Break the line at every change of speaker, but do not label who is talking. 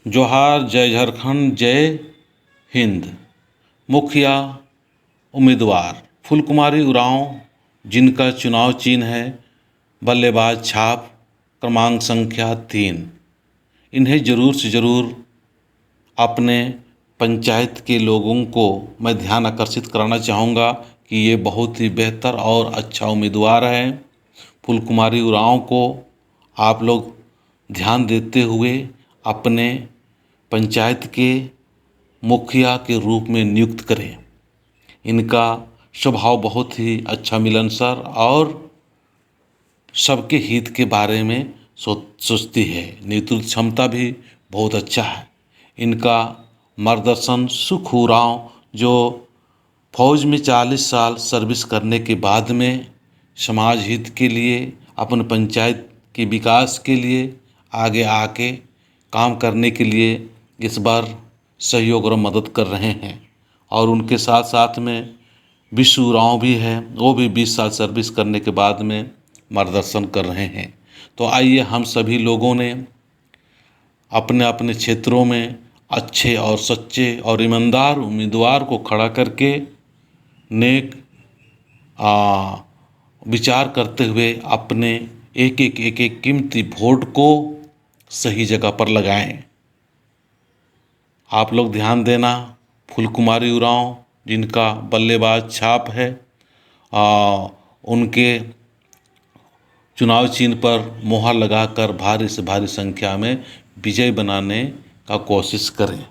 जोहार, जय झारखंड, जय हिंद। मुखिया उम्मीदवार फूलकुमारी उरांव, जिनका चुनाव चिन्ह है बल्लेबाज छाप, क्रमांक संख्या 3। इन्हें ज़रूर से ज़रूर अपने पंचायत के लोगों को मैं ध्यान आकर्षित कराना चाहूँगा कि ये बहुत ही बेहतर और अच्छा उम्मीदवार है। फूलकुमारी उरांव को आप लोग ध्यान देते हुए अपने पंचायत के मुखिया के रूप में नियुक्त करें। इनका स्वभाव बहुत ही अच्छा, मिलनसार और सबके हित के बारे में सोचती है। नेतृत्व क्षमता भी बहुत अच्छा है। इनका मार्गदर्शन सुख उरांव, जो फौज में 40 साल सर्विस करने के बाद में समाज हित के लिए, अपने पंचायत के विकास के लिए आगे आके काम करने के लिए इस बार सहयोग और मदद कर रहे हैं। और उनके साथ साथ में विशु उरांव भी है, वो भी 20 साल सर्विस करने के बाद में मार्गदर्शन कर रहे हैं। तो आइए हम सभी लोगों ने अपने अपने क्षेत्रों में अच्छे और सच्चे और ईमानदार उम्मीदवार को खड़ा करके नेक विचार करते हुए अपने एक एक कीमती वोट को सही जगह पर लगाएं। आप लोग ध्यान देना, फूलकुमारी उरांव जिनका बल्लेबाज छाप है, उनके चुनाव चिन्ह पर मुहर लगाकर भारी से भारी संख्या में विजय बनाने का कोशिश करें।